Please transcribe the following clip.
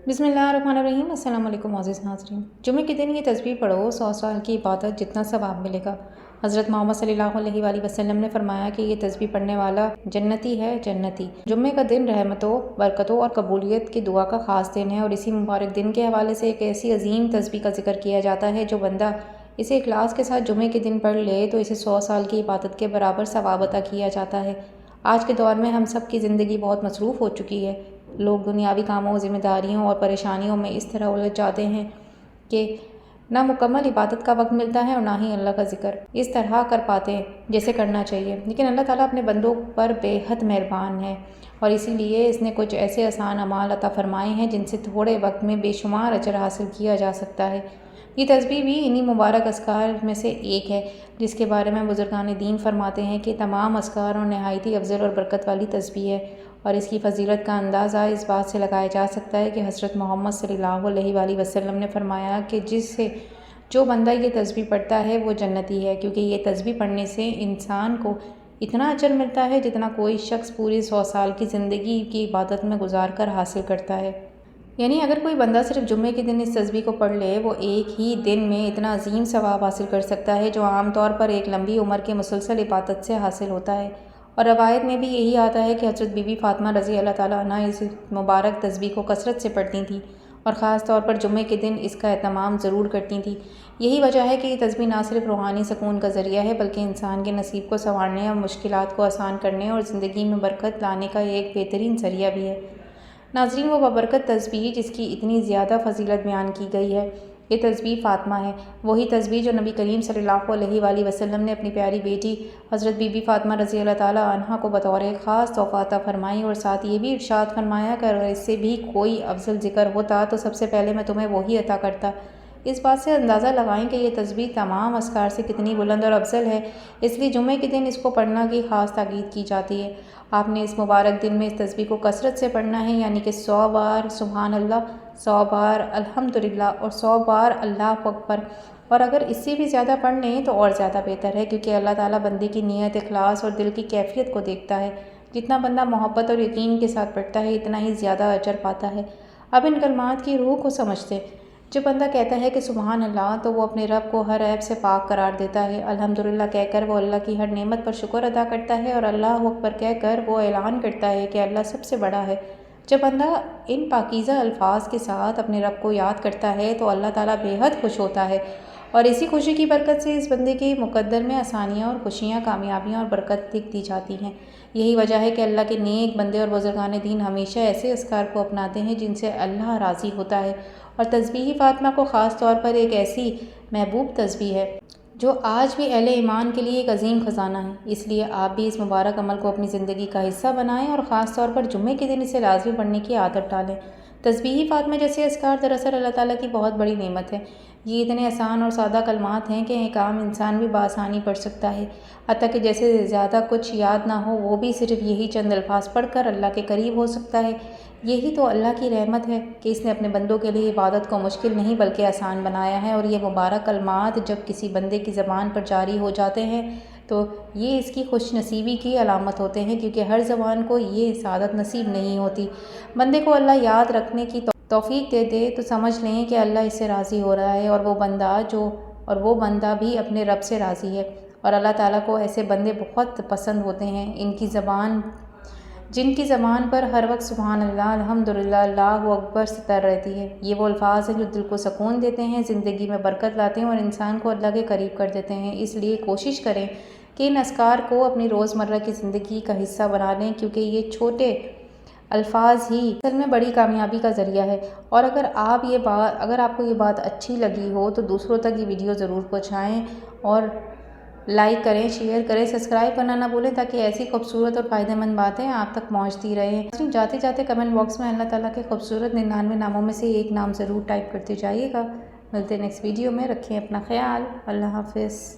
बिस्मिल्लाहिर्रहमानिर्रहीम। अस्सलाम वालेकुम मोअज़्ज़िज़ नाज़रीन। जुमे के दिन ये तस्बीह पढ़ो, 100 साल की इबादत जितना सवाब मिलेगा। हज़रत मोहम्मद सल्लल्लाहु अलैहि वसल्लम ने फरमाया कि ये तस्बीह पढ़ने वाला जन्नती है, जन्नती। जुम्मे का दिन रहमतों, बरकतों और कबूलियत की दुआ का ख़ास दिन है और इसी मुबारक दिन के हवाले से एक ऐसी अजीम तस्बीह का ज़िक्र किया जाता है जो बंदा इसे इखलास के साथ जुमे के दिन पढ़ ले तो इसे 100 साल की इबादत के बराबर सवाब अता किया जाता है। आज के दौर में हम सब की ज़िंदगी बहुत मसरूफ़ हो चुकी है। लोग दुनियावी कामों, ज़िम्मेदारियों और परेशानियों में इस तरह उलझ जाते हैं कि ना मुकम्मल इबादत का वक्त मिलता है और ना ही अल्लाह का ज़िक्र इस तरह कर पाते हैं जैसे करना चाहिए। लेकिन अल्लाह ताला अपने बंदों पर बेहद मेहरबान है और इसीलिए इसने कुछ ऐसे आसान अमाल अता फ़रमाए हैं जिनसे थोड़े वक्त में बेशुमार अजर हासिल किया जा सकता है। ये तस्बीह भी इन्हीं मुबारक अस्कार में से एक है जिसके बारे में बुज़ुर्गान दीन फरमाते हैं कि तमाम अस्कार और नहायती अफजल और बरकत वाली तस्बीह है और इसकी फ़जीलत का अंदाज़ा इस बात से लगाया जा सकता है कि हज़रत मोहम्मद सल्लल्लाहु अलैहि वसल्लम ने फरमाया कि जो बंदा ये तस्बीह पढ़ता है वो जन्नती है, क्योंकि ये तस्बीह पढ़ने से इंसान को इतना अजर मिलता है जितना कोई शख्स पूरी 100 साल की ज़िंदगी की इबादत में गुजार कर हासिल करता है। यानी अगर कोई बंदा सिर्फ जुम्मे के दिन इस तस्बीह को पढ़ ले वो एक ही दिन में इतना अजीम सवाब हासिल कर सकता है जो आम तौर पर एक लंबी उम्र के मुसलसल इबादत से हासिल होता है। और रवायत में भी यही आता है कि हज़रत बीबी फ़ातिमा रज़ी अल्लाह ताला अन्हा इस मुबारक तस्बीह को कसरत से पढ़ती थीं और ख़ास तौर पर जुम्मे के दिन इसका एहतमाम ज़रूर करती थीं। यही वजह है कि ये तस्बीह ना सिर्फ रूहानी सकून का ज़रिया है बल्कि इंसान के नसीब को संवारने और मुश्किलात को आसान करने और ज़िंदगी में बरकत लाने का एक बेहतरीन ज़रिया भी है। नाज़रीन, वो बबरकत तस्बीह जिसकी इतनी ज़्यादा फ़जीलत बयान की गई है ये तस्बीह फ़ातिमा है। वही तस्बीह जो नबी करीम सल्लल्लाहु अलैहि वसल्लम ने अपनी प्यारी बेटी हज़रत बीबी फ़ातिमा रज़ी अल्लाह ताला अन्हा को बतौर ख़ास तोहफ़ा अता फ़रमाई और साथ ये भी इरशाद फरमाया कि अगर इससे भी कोई अफजल ज़िक्र होता तो सबसे पहले मैं तुम्हें वही अता करता। इस बात से अंदाज़ा लगाएं कि ये तस्बीह तमाम अस्कार से कितनी बुलंद और अफजल है, इसलिए जुमे के दिन इसको पढ़ना की ख़ास ताकीद की जाती है। आपने इस मुबारक दिन में इस तस्बीह को कसरत से पढ़ना है, यानी कि 100 बार सुबहान अल्लाह, 100 बार अल्हम्दुलिल्लाह और 100 बार अल्लाह अकबर। और अगर इससे भी ज़्यादा पढ़ लें तो और ज़्यादा बेहतर है, क्योंकि अल्लाह ताला बंदे की नीयत, इखलास और दिल की कैफियत को देखता है। जितना बंदा मोहब्बत और यकीन के साथ पढ़ता है इतना ही ज़्यादा अजर पाता है। अब इन कलमात की रूह को समझते। जब बंदा कहता है कि सुबहान अल्लाह तो वो अपने रब को हर ऐब से पाक करार देता है। अल्हम्दुलिल्लाह कहकर वो अल्लाह की हर नेमत पर शुक्र अदा करता है और अल्लाह अकबर कहकर वो ऐलान करता है कि अल्लाह सबसे बड़ा है। जब बंदा इन पाकीज़ा अल्फाज के साथ अपने रब को याद करता है तो अल्लाह ताला बेहद खुश होता है और इसी खुशी की बरकत से इस बंदे के मुकद्दर में आसानियाँ और खुशियाँ, कामयाबियाँ और बरकत दी जाती हैं। यही वजह है कि अल्लाह के नेक बंदे और बुज़ुर्गान दीन हमेशा ऐसे अस्कार को अपनाते हैं जिनसे अल्लाह राज़ी होता है और तस्बीह फ़ातिमा को ख़ास तौर पर एक ऐसी महबूब तस्बीह है जो आज भी अहले ईमान के लिए एक अजीम ख़जाना है। इसलिए आप भी इस मुबारक अमल को अपनी ज़िंदगी का हिस्सा बनाएं और ख़ास तौर पर जुम्मे के दिन इसे लाज़मी पढ़ने की आदत डालें। तस्बीह फ़ातिमा जैसे अस्कार दरअसल अल्लाह ताला की बहुत बड़ी नेमत है। ये इतने आसान और सादा कलमात हैं कि एक आम इंसान भी बआसानी पढ़ सकता है। हत्ता कि जैसे ज़्यादा कुछ याद ना हो वो भी सिर्फ यही चंद अल्फाज पढ़कर अल्लाह के करीब हो सकता है। यही तो अल्लाह की रहमत है कि इसने अपने बंदों के लिए इबादत को मुश्किल नहीं बल्कि आसान बनाया है। और ये मुबारक कलमात जब किसी बंदे की ज़बान पर जारी हो जाते हैं तो ये इसकी खुशनसीबी की अलामत होते हैं, क्योंकि हर ज़बान को ये सादत नसीब नहीं होती। बंदे को अल्लाह याद रखने की तौफीक दे दे तो समझ लें कि अल्लाह इससे राज़ी हो रहा है और वो बंदा भी अपने रब से राज़ी है। और अल्लाह ताला को ऐसे बंदे बहुत पसंद होते हैं जिनकी ज़बान पर हर वक्त सुबहान अल्लाह, अल्हम्दुलिल्लाह, अल्लाहु अकबर सितर रहती है। ये वो अल्फाज हैं जो दिल को सुकून देते हैं, ज़िंदगी में बरकत लाते हैं और इंसान को अल्लाह के करीब कर देते हैं। इसलिए कोशिश करें कि इन अस्कार को अपनी रोज़मर्रा की ज़िंदगी का हिस्सा बना लें, क्योंकि ये छोटे अल्फाज ही असल में बड़ी कामयाबी का ज़रिया है। और अगर आपको ये बात अच्छी लगी हो तो दूसरों तक ये वीडियो ज़रूर पहुँचाएँ और लाइक करें, शेयर करें, सब्सक्राइब करना ना भूलें ताकि ऐसी खूबसूरत और फ़ायदेमंद बातें आप तक पहुंचती रहें। जाते जाते कमेंट बॉक्स में अल्लाह ताला के खूबसूरत 99 नामों में से एक नाम ज़रूर टाइप करते जाइएगा। मिलते हैं नेक्स्ट वीडियो में। रखें अपना ख्याल। अल्लाह हाफ़िज़।